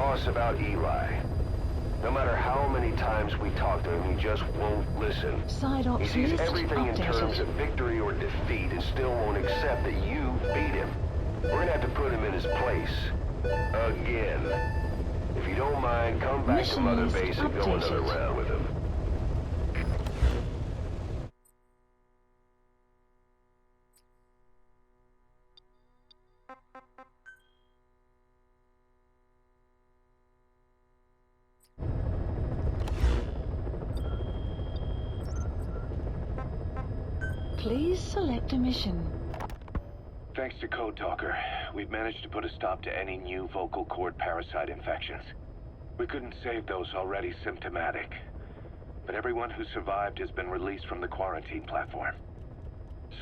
Boss, about Eli. No matter how many times we talk to him, he just won't listen. He sees everything in terms of victory or defeat and still won't accept that you beat him. We're gonna have to put him in his place. Again. If you don't mind, come back to Mother Base and go another round with him. Please select a mission. Thanks to Code Talker, we've managed to put a stop to any new vocal cord parasite infections. We couldn't save those already symptomatic, but everyone who survived has been released from the quarantine platform.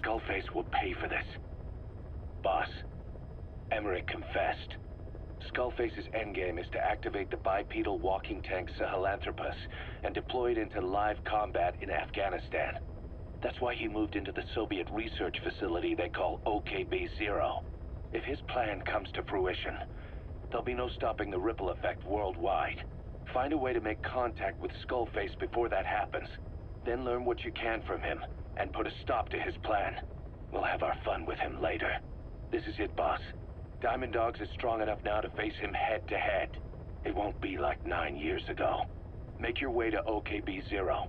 Skullface will pay for this. Boss, Emmerich confessed. Skullface's endgame is to activate the bipedal walking tank Sahelanthropus and deploy it into live combat in Afghanistan. That's why he moved into the Soviet research facility they call OKB Zero. If his plan comes to fruition, there'll be no stopping the ripple effect worldwide. Find a way to make contact with Skullface before that happens. Then learn what you can from him, and put a stop to his plan. We'll have our fun with him later. This is it, boss. Diamond Dogs is strong enough now to face him head-to-head. It won't be like 9 years ago. Make your way to OKB Zero.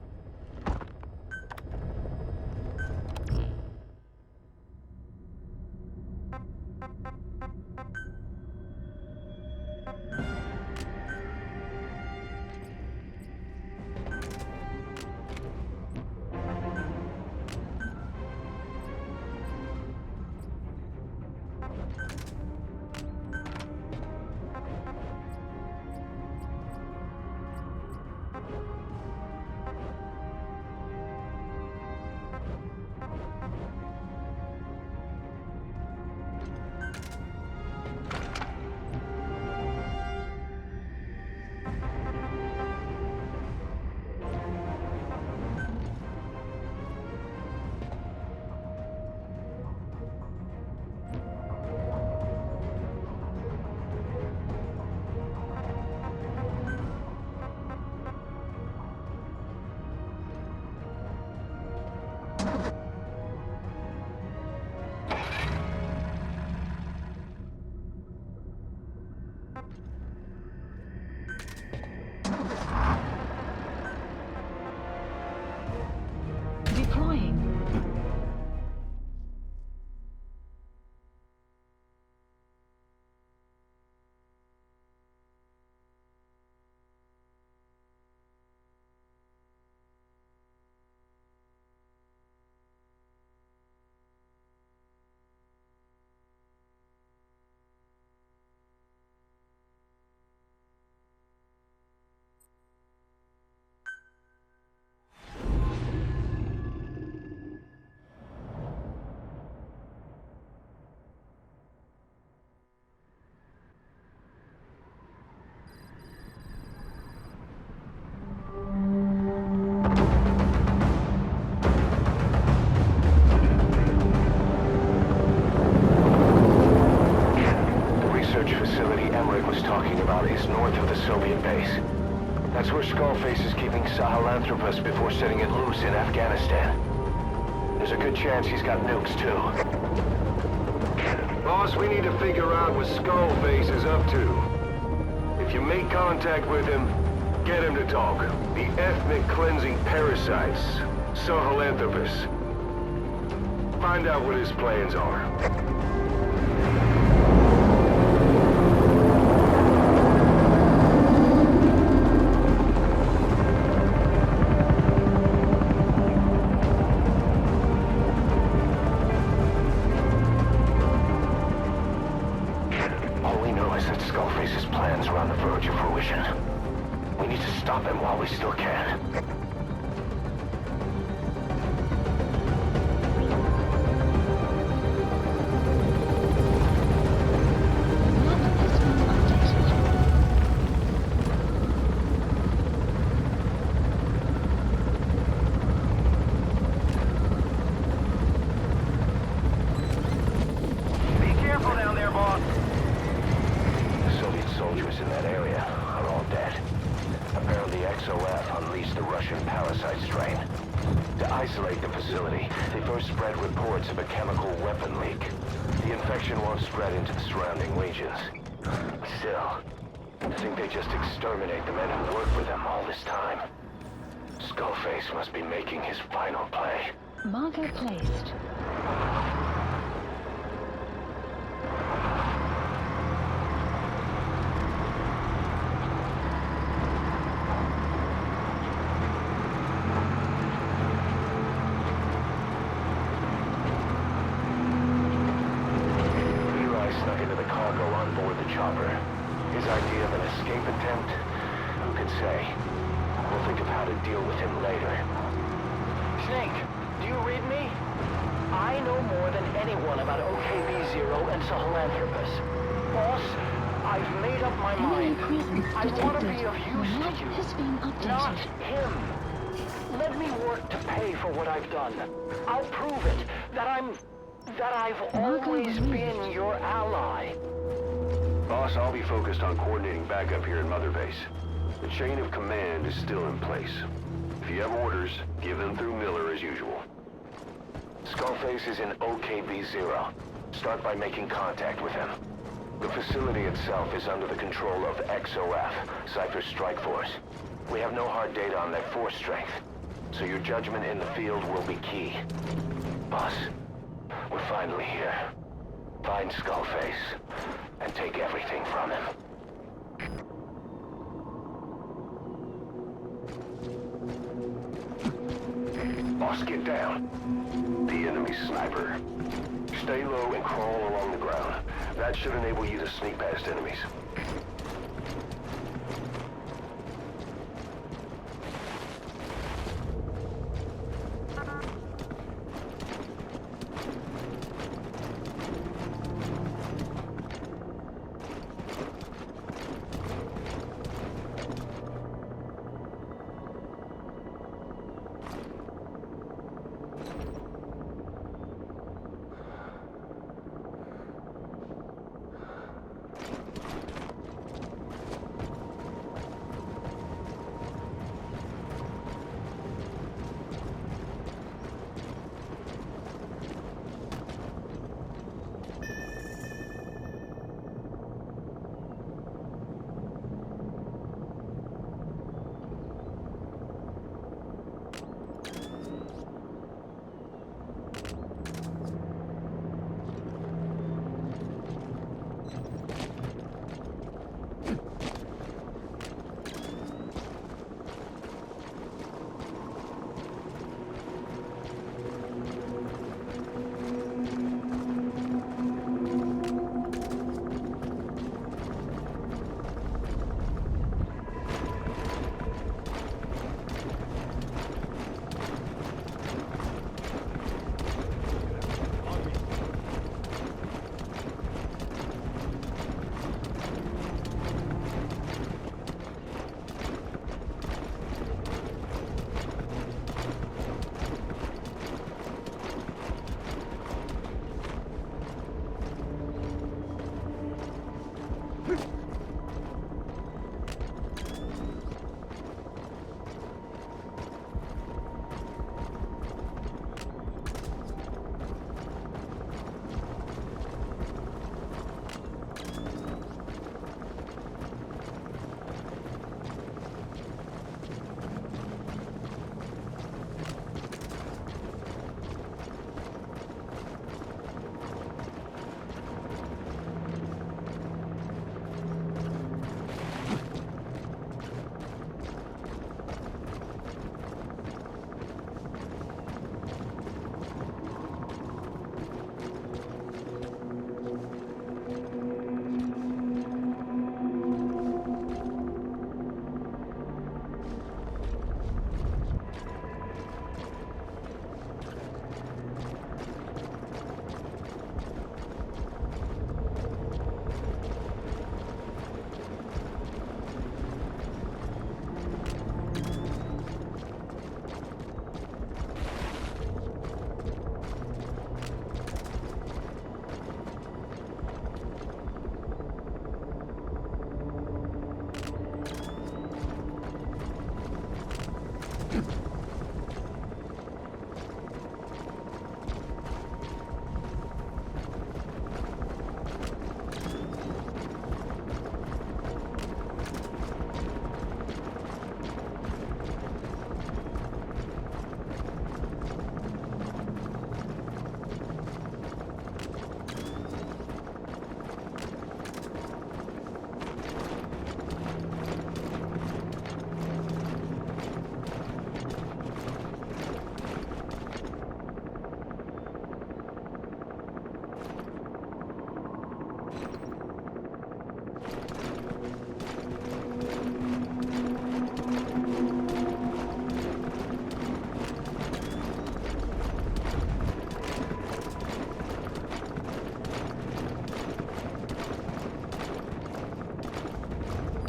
Deploying. That's where Skullface is keeping Sahelanthropus before setting it loose in Afghanistan. There's a good chance he's got nukes, too. Boss, we need to figure out what Skullface is up to. If you make contact with him, get him to talk. The ethnic cleansing parasites, Sahelanthropus. Find out what his plans are. Skullface's plans are on the verge of fruition. We need to stop him while we still can. soldiers in that area are all dead. Apparently XOF unleashed the Russian parasite strain. To isolate the facility, they first spread reports of a chemical weapon leak. The infection won't spread into the surrounding regions. Still, I think they just exterminate the men who work for them all this time. Skullface must be making his final play. Marker placed. Snuck into the cargo on board the chopper. His idea of an escape attempt? Who can say? We'll think of how to deal with him later. Snake, do you read me? I know more than anyone about OKB Zero and Sahelanthropus. Boss, I've made up my mind. I want to be of use to you, has been updated. not him. Let me work to pay for what I've done. I'll prove it, that I've always been your ally. Boss, I'll be focused on coordinating backup here at Mother Base. The chain of command is still in place. If you have orders, give them through Miller as usual. Skullface is in OKB Zero. Start by making contact with him. The facility itself is under the control of XOF, Cypher's strike force. We have no hard data on their force strength, so your judgment in the field will be key. Boss, we're finally here. Find Skullface, and take everything from him. Boss, get down. The enemy sniper. Stay low and crawl along the ground. That should enable you to sneak past enemies.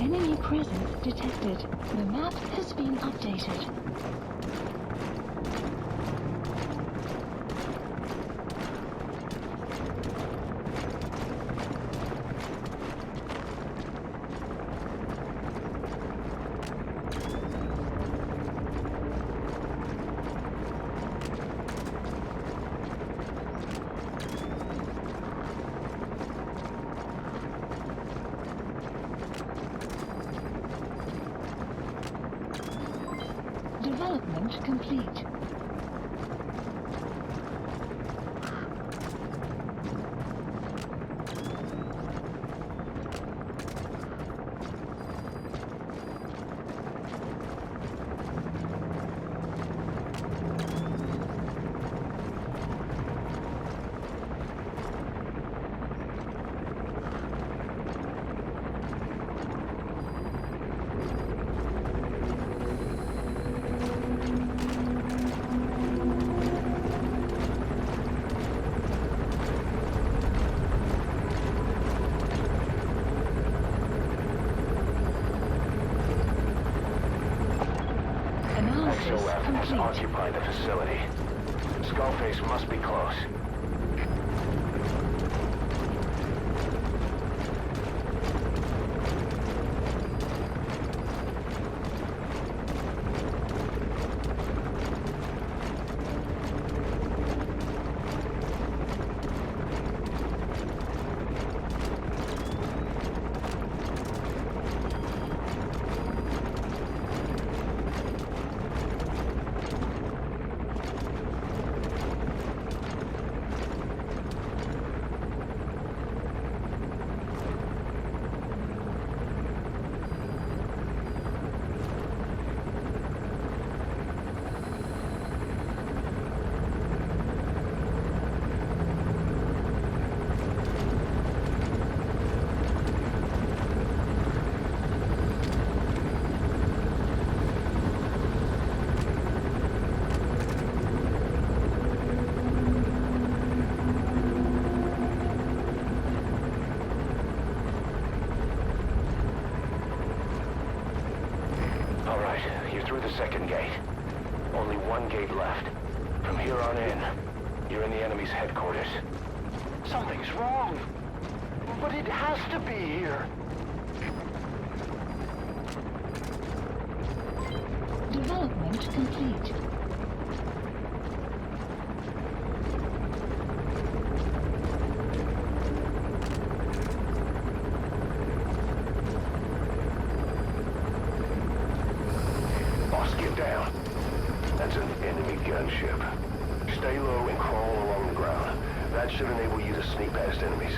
Enemy presence detected. The map has been updated. Development complete. XOF has occupied the facility. Skullface must be close. Second gate. Only one gate left. From here on in, you're in the enemy's headquarters. Something's wrong. But it has to be here. Development complete. Get down. That's an enemy gunship. Stay low and crawl along the ground. That should enable you to sneak past enemies.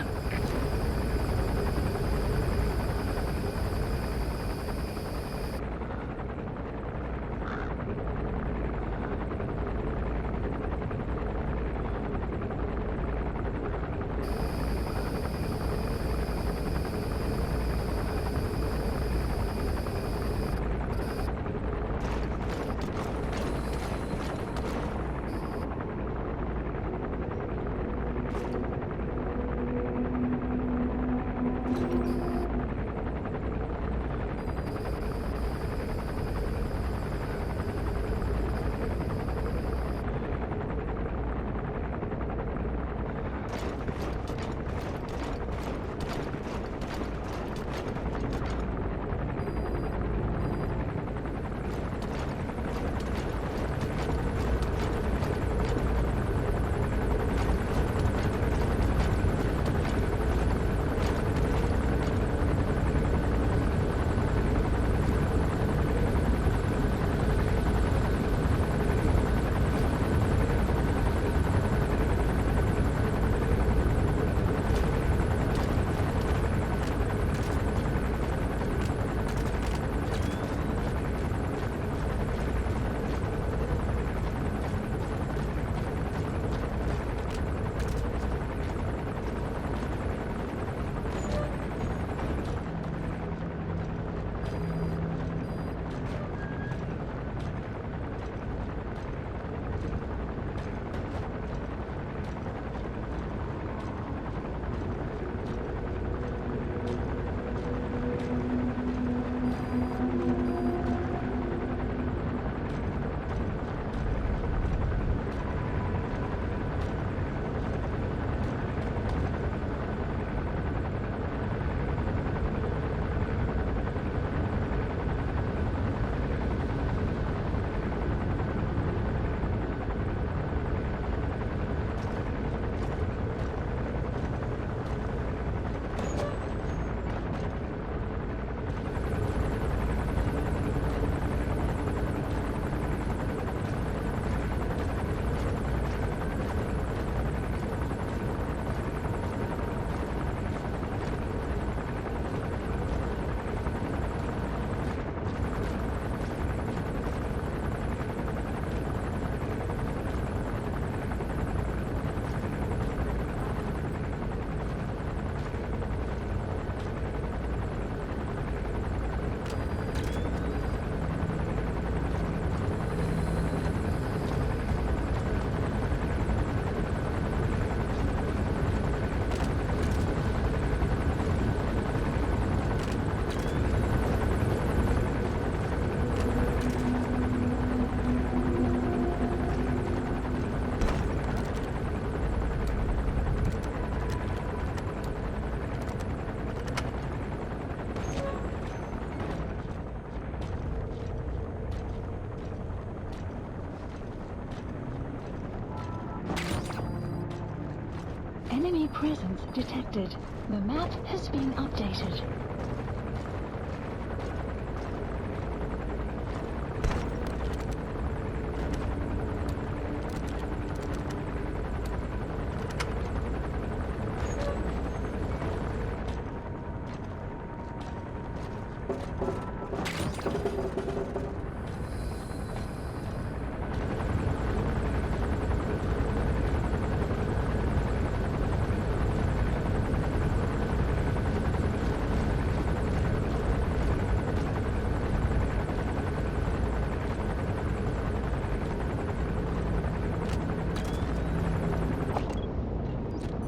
presence detected. The map has been updated.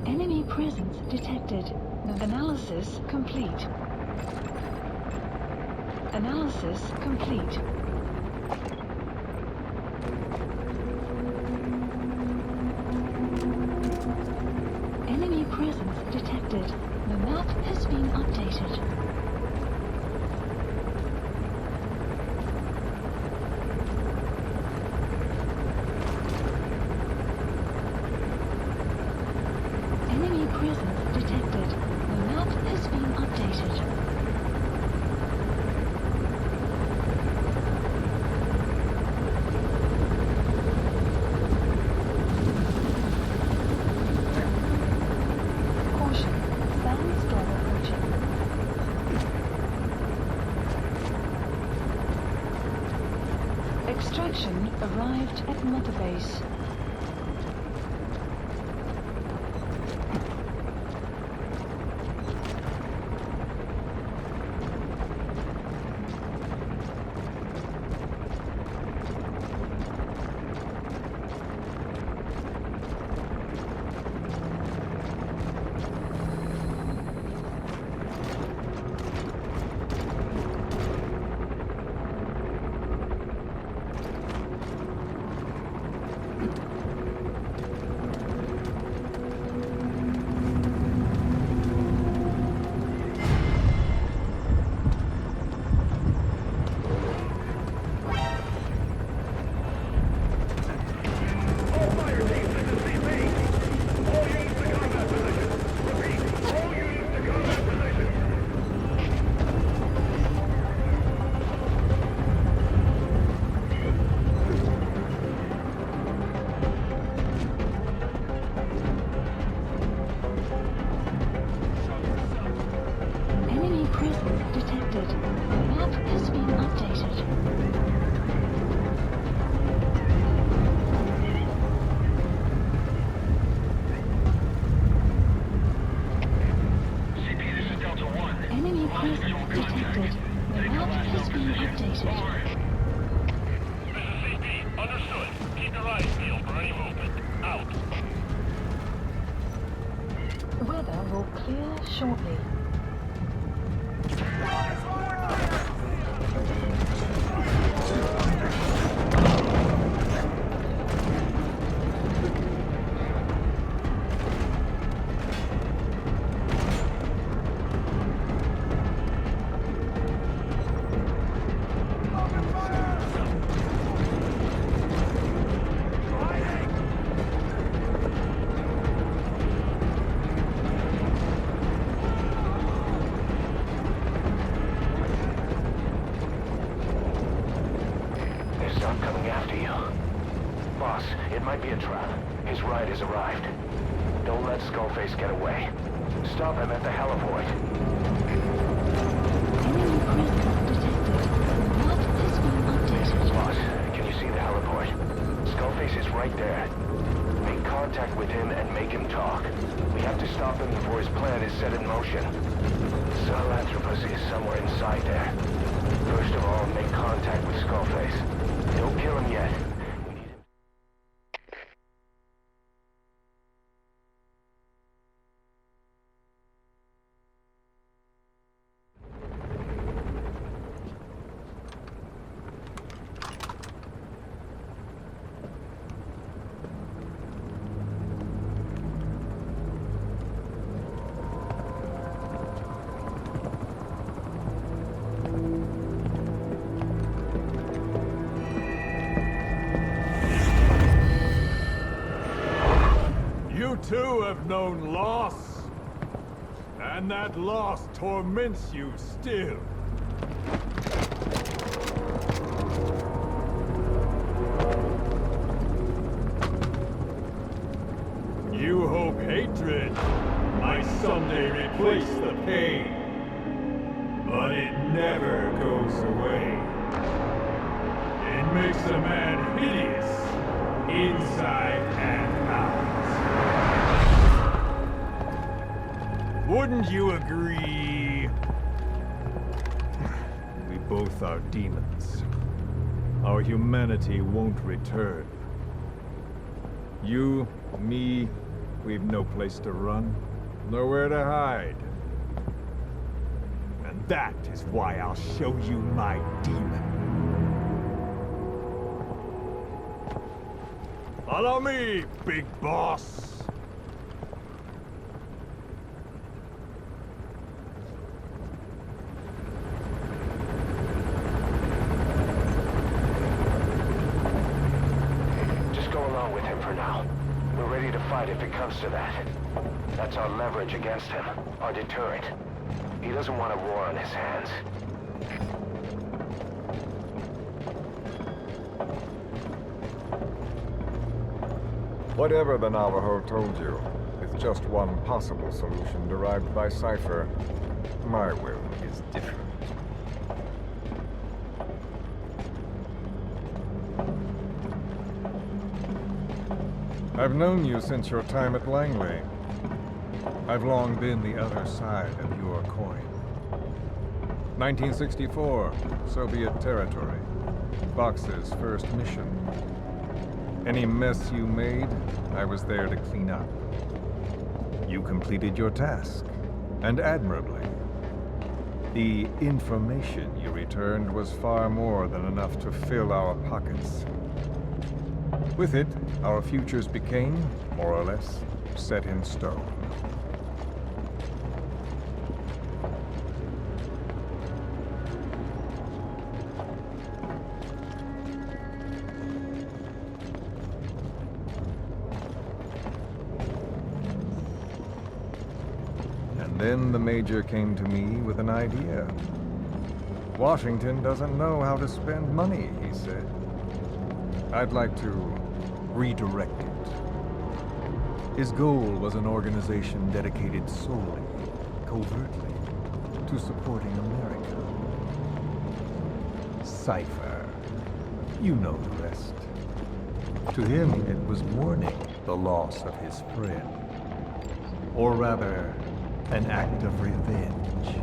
Enemy presence detected. Analysis complete. Analysis complete. Enemy presence detected. The map has been updated. Enemy presence detected. The map has been updated. Caution. Sandstorm approaching. Extraction arrived at Mother Base. Enemy presence detected. The map has been updated. CP, this is Delta 1. Enemy presence detected. The map has been updated. This is CP. Understood. Keep your eyes peeled for any movement. Out. Weather will clear shortly. Stop coming after you. Boss, it might be a trap. His ride has arrived. Don't let Skullface get away. Stop him at the heliport. Enemy presence detected. The map has been updated. Boss, can you see the heliport? Skullface is right there. Make contact with him and make him talk. We have to stop him before his plan is set in motion. Sahelanthropus is somewhere inside there. First of all, make contact with Skullface. Don't kill him yet. We need him. too have known loss. And that loss torments you still. You hope hatred might someday replace the pain. But it never goes away. It makes a man hideous, inside and out. Wouldn't you agree? We both are demons. Our humanity won't return. You, me, we've no place to run, nowhere to hide. And that is why I'll show you my demon. Follow me, big boss! Just go along with him for now. We're ready to fight if it comes to that. That's our leverage against him, our deterrent. He doesn't want a war on his hands. Whatever the Navajo told you, it's just one possible solution derived by Cypher. My will is different. I've known you since your time at Langley. I've long been the other side of your coin. 1964, Soviet territory. Vox's first mission. Any mess you made, I was there to clean up. You completed your task, and admirably. The information you returned was far more than enough to fill our pockets. With it, our futures became, more or less, set in stone. Then the Major came to me with an idea. Washington doesn't know how to spend money, he said. I'd like to redirect it. His goal was an organization dedicated solely, covertly, to supporting America. Cypher. You know the rest. To him, it was mourning the loss of his friend. Or rather, an act of revenge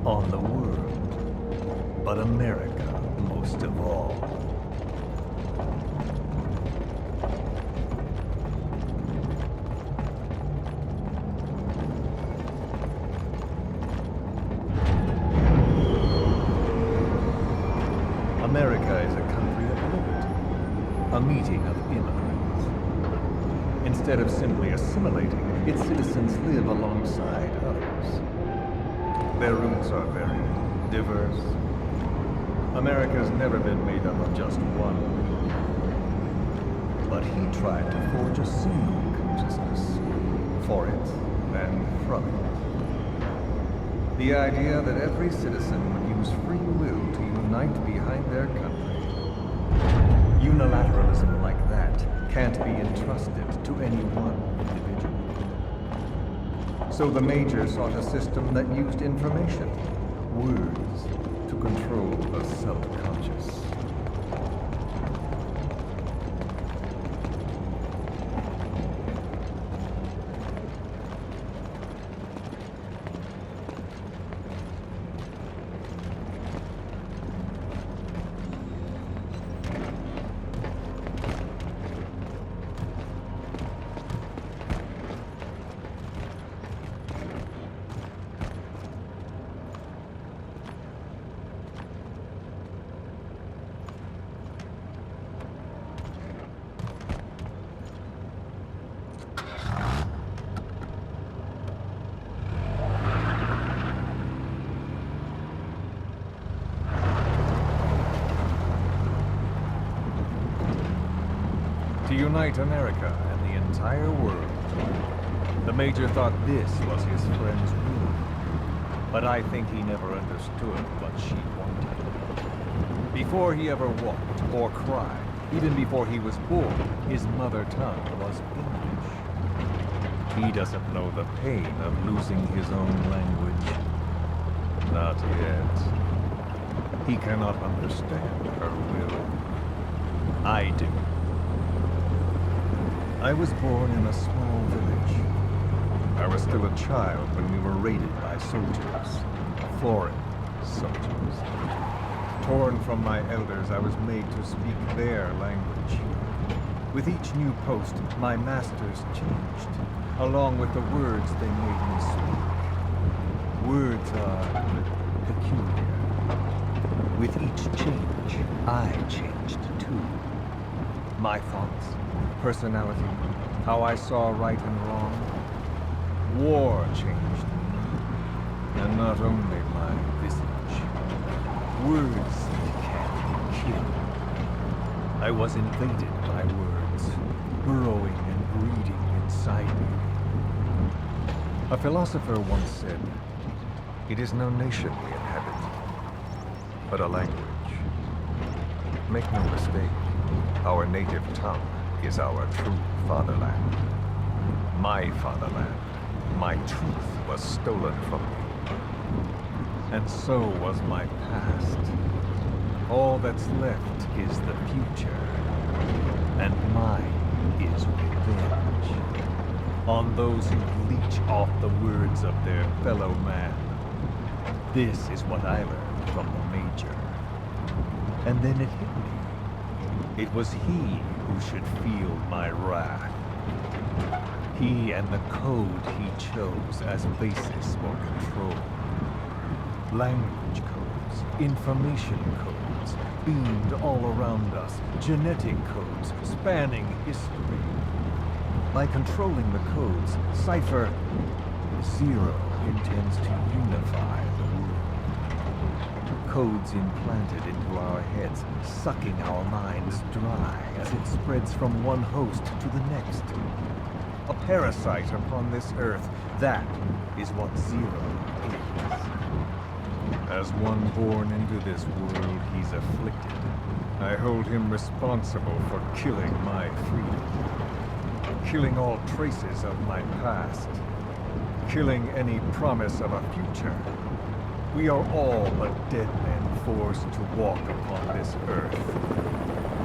on the world, but America most of all. America is a country of liberty, a meeting of immigrants. Instead of simply assimilating, its citizens live alongside others. Their roots are varied, diverse. America's never been made up of just one. But he tried to forge a single consciousness, for it and from it. The idea that every citizen would use free will to unite behind their country. Unilateralism like that can't be entrusted to any one individual. So the Major sought a system that used information, words, to control the subconscious. To unite America and the entire world The Major thought this was his friend's room, but I think he never understood what she wanted. Before he ever walked or cried, even before he was born, his mother tongue was English. He doesn't know the pain of losing his own language. Not yet. He cannot understand her will. I do. I was born in a small village. I was still a child when we were raided by soldiers. Foreign soldiers. Torn from my elders, I was made to speak their language. With each new post, my masters changed, along with the words they made me speak. Words are peculiar. With each change, I changed too. My thoughts, personality, how I saw right and wrong. War changed me, and not only my visage. Words can kill. I was invaded by words, burrowing and breeding inside me. A philosopher once said, "It is no nation we inhabit, but a language." Make no mistake, our native tongue is our true fatherland. My fatherland. My truth was stolen from me. And so was my past. All that's left is the future. And mine is revenge. On those who leech off the words of their fellow man. This is what I learned from the Major. And then it hit me. It was he who should feel my wrath. He and the code he chose as basis for control. Language codes, information codes, beamed all around us, genetic codes spanning history. By controlling the codes, Cypher Zero intends to unify the world. Codes implanted into our heads, sucking our minds dry as it spreads from one host to the next. A parasite upon this earth, that is what Zero is. As one born into this world, he's afflicted. I hold him responsible for killing my freedom. Killing all traces of my past. Killing any promise of a future. We are all but dead men forced to walk upon this earth.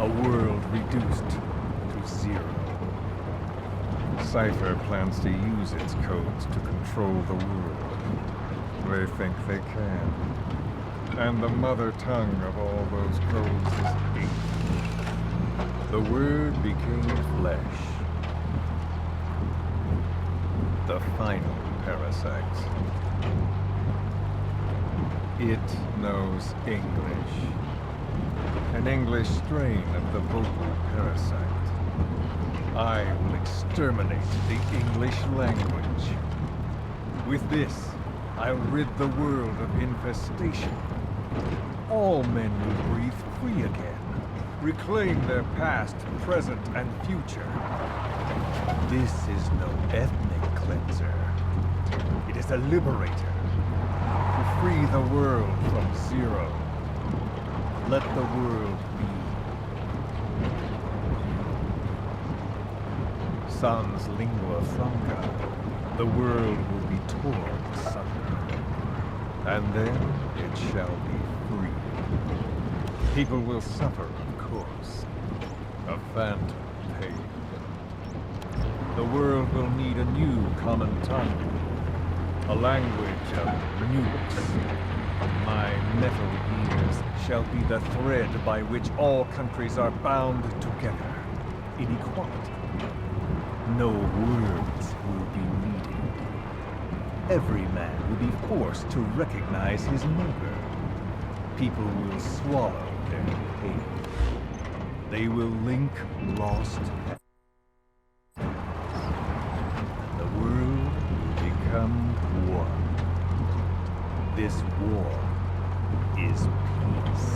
A world reduced to zero. Cypher plans to use its codes to control the world. They think they can. And the mother tongue of all those codes is hate. The word became flesh. The final parasite. It knows English. An English strain of the vocal parasite. I will exterminate the English language. With this, I'll rid the world of infestation. All men will breathe free again, reclaim their past, present, and future. This is no ethnic cleanser. It is a liberator. To free the world from Zero. Let the world be. Sans lingua franca, the world will be torn asunder, and then it shall be free. People will suffer, of course, a phantom pain. The world will need a new common tongue, a language of nukes. My metal ears shall be the thread by which all countries are bound together in equality. No words will be needed. Every man will be forced to recognize his neighbor. People will swallow their pain. They will link lost hands. And the world will become one. This war is peace.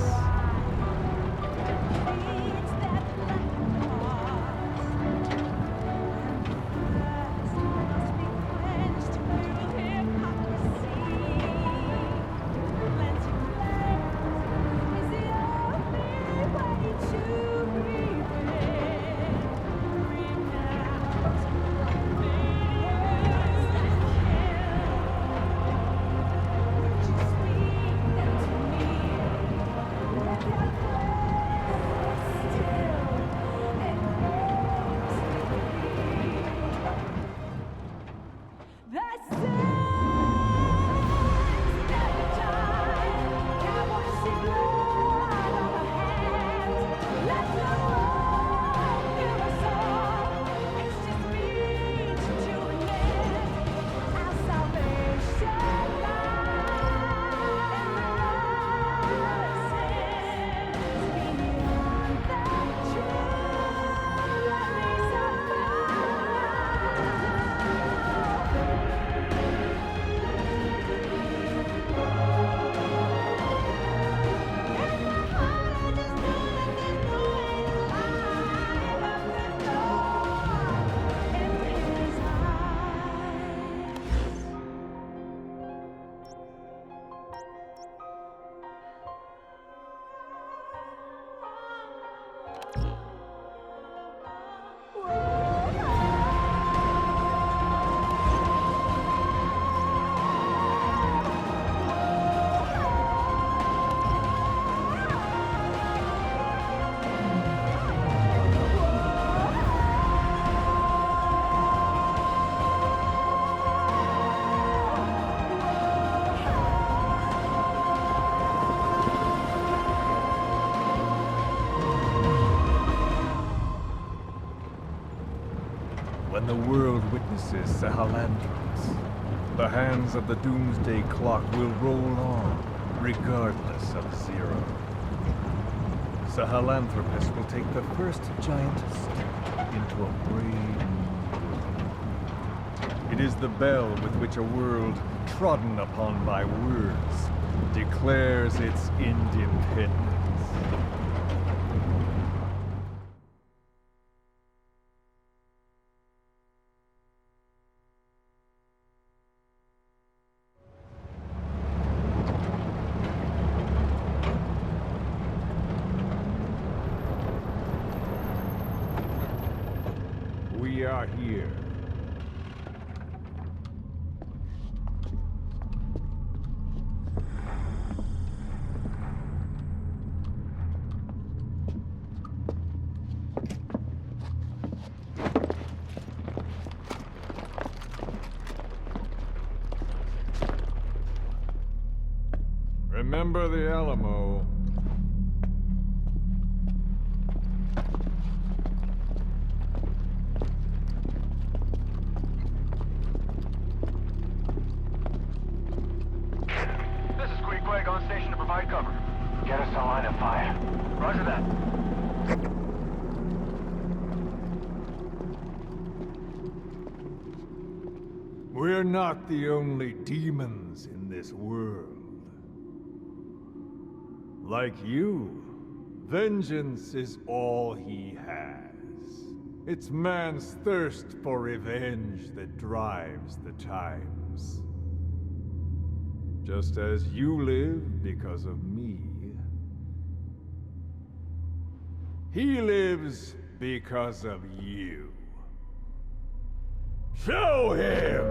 the world witnesses Sahelanthropus, the hands of the doomsday clock will roll on, regardless of Zero. Sahelanthropus will take the first giant step into a brave new world. It is the bell with which a world trodden upon by words declares its independence. We are here. Remember the Alamo. This is Queequeg on station to provide cover. Get us a line of fire. Roger that. We're not the only demons in this world. Like you, vengeance is all he has. It's man's thirst for revenge that drives the times. Just as you live because of me, he lives because of you. Show him!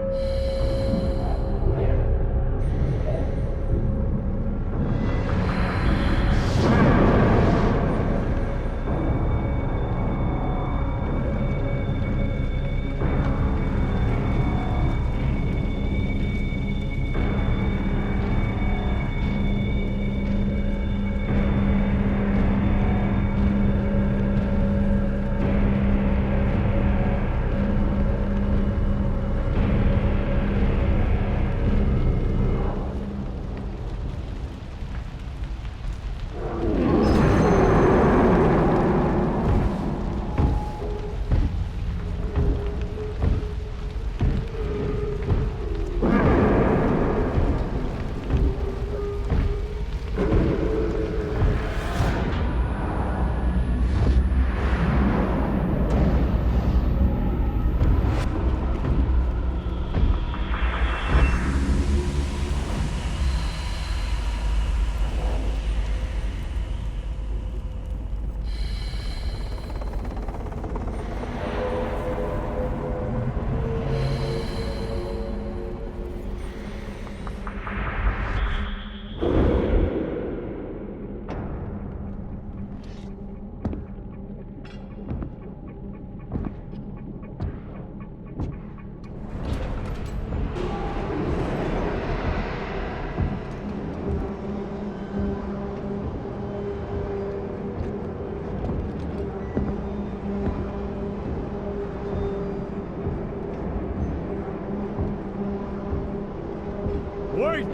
Wait!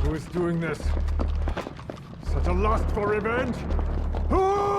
Who is doing this? Such a lust for revenge? Who?